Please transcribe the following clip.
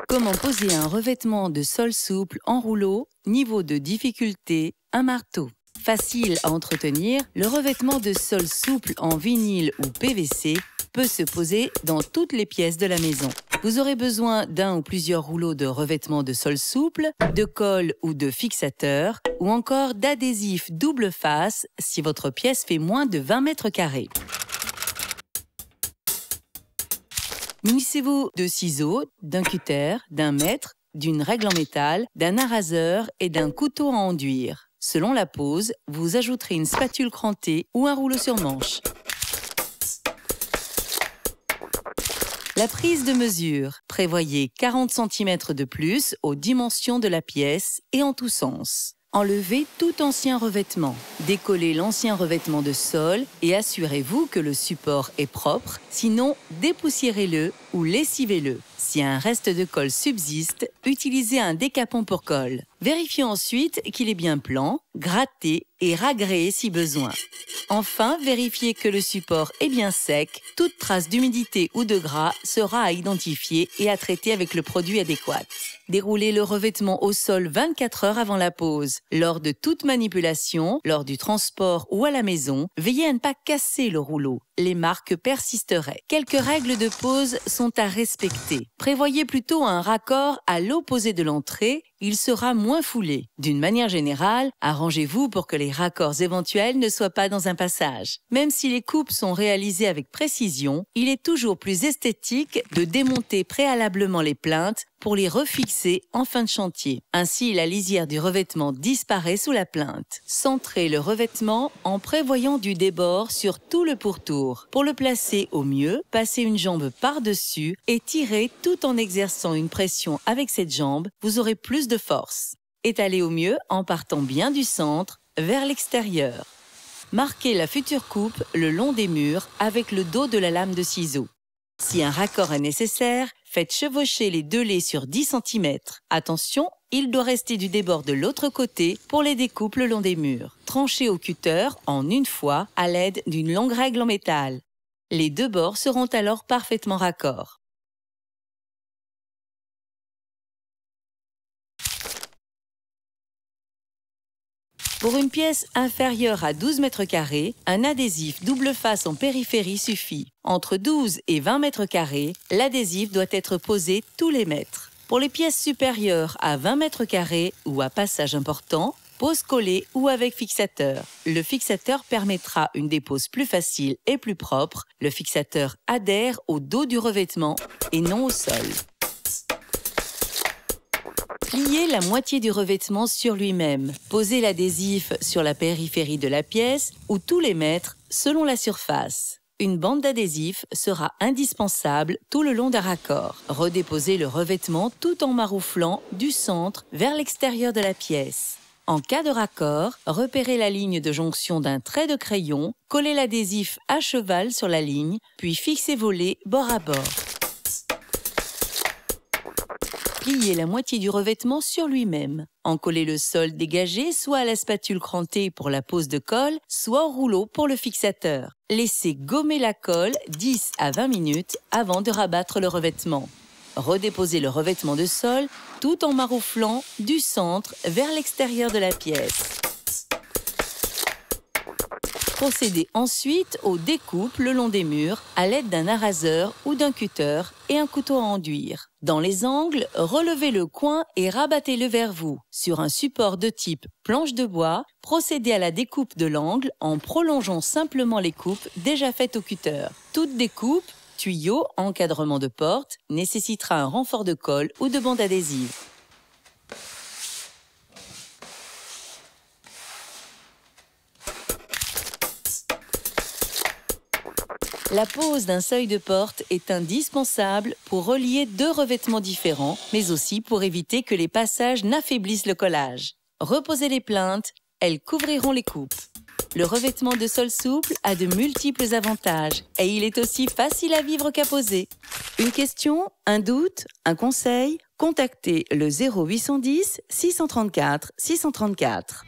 Comment poser un revêtement de sol souple en rouleau, niveau de difficulté, un marteau. Facile à entretenir, le revêtement de sol souple en vinyle ou PVC peut se poser dans toutes les pièces de la maison. Vous aurez besoin d'un ou plusieurs rouleaux de revêtement de sol souple, de colle ou de fixateur, ou encore d'adhésif double face si votre pièce fait moins de 20 mètres carrés. Munissez-vous de ciseaux, d'un cutter, d'un mètre, d'une règle en métal, d'un araseur et d'un couteau à enduire. Selon la pose, vous ajouterez une spatule crantée ou un rouleau sur manche. La prise de mesure. Prévoyez 40 cm de plus aux dimensions de la pièce et en tous sens. Enlevez tout ancien revêtement. Décollez l'ancien revêtement de sol et assurez-vous que le support est propre, sinon dépoussiérez-le ou lessivez-le. Si un reste de colle subsiste, utilisez un décapant pour colle. Vérifiez ensuite qu'il est bien plan, gratté et ragréé si besoin. Enfin, vérifiez que le support est bien sec. Toute trace d'humidité ou de gras sera à identifier et à traiter avec le produit adéquat. Déroulez le revêtement au sol 24 heures avant la pose. Lors de toute manipulation, lors du transport ou à la maison, veillez à ne pas casser le rouleau. Les marques persisteraient. Quelques règles de pose sont à respecter. Prévoyez plutôt un raccord à l'opposé de l'entrée, il sera moins foulé. D'une manière générale, arrangez-vous pour que les raccords éventuels ne soient pas dans un passage. Même si les coupes sont réalisées avec précision, il est toujours plus esthétique de démonter préalablement les plinthes pour les refixer en fin de chantier. Ainsi, la lisière du revêtement disparaît sous la plinthe. Centrez le revêtement en prévoyant du débord sur tout le pourtour. Pour le placer au mieux, passez une jambe par-dessus et tirez tout en exerçant une pression avec cette jambe, vous aurez plus de force. Étalez au mieux en partant bien du centre vers l'extérieur. Marquez la future coupe le long des murs avec le dos de la lame de ciseaux. Si un raccord est nécessaire, faites chevaucher les deux laits sur 10 cm. Attention, il doit rester du débord de l'autre côté pour les découpes le long des murs. Tranchez au cutter en une fois à l'aide d'une longue règle en métal. Les deux bords seront alors parfaitement raccords. Pour une pièce inférieure à 12 mètres carrés, un adhésif double face en périphérie suffit. Entre 12 et 20 mètres carrés, l'adhésif doit être posé tous les mètres. Pour les pièces supérieures à 20 mètres carrés ou à passage important, pose collée ou avec fixateur. Le fixateur permettra une dépose plus facile et plus propre. Le fixateur adhère au dos du revêtement et non au sol. Pliez la moitié du revêtement sur lui-même. Posez l'adhésif sur la périphérie de la pièce ou tous les mètres selon la surface. Une bande d'adhésif sera indispensable tout le long d'un raccord. Redéposez le revêtement tout en marouflant du centre vers l'extérieur de la pièce. En cas de raccord, repérez la ligne de jonction d'un trait de crayon, collez l'adhésif à cheval sur la ligne, puis fixez vos laits bord à bord. Pliez la moitié du revêtement sur lui-même. Encollez le sol dégagé soit à la spatule crantée pour la pose de colle, soit au rouleau pour le fixateur. Laissez gommer la colle 10 à 20 minutes avant de rabattre le revêtement. Redéposez le revêtement de sol tout en marouflant du centre vers l'extérieur de la pièce. Procédez ensuite aux découpes le long des murs à l'aide d'un araseur ou d'un cutter et un couteau à enduire. Dans les angles, relevez le coin et rabattez-le vers vous. Sur un support de type planche de bois, procédez à la découpe de l'angle en prolongeant simplement les coupes déjà faites au cutter. Toute découpe, tuyau, encadrement de porte, nécessitera un renfort de colle ou de bande adhésive. La pose d'un seuil de porte est indispensable pour relier deux revêtements différents, mais aussi pour éviter que les passages n'affaiblissent le collage. Reposez les plinthes, elles couvriront les coupes. Le revêtement de sol souple a de multiples avantages et il est aussi facile à vivre qu'à poser. Une question, un doute, un conseil? Contactez le 0810 634 634.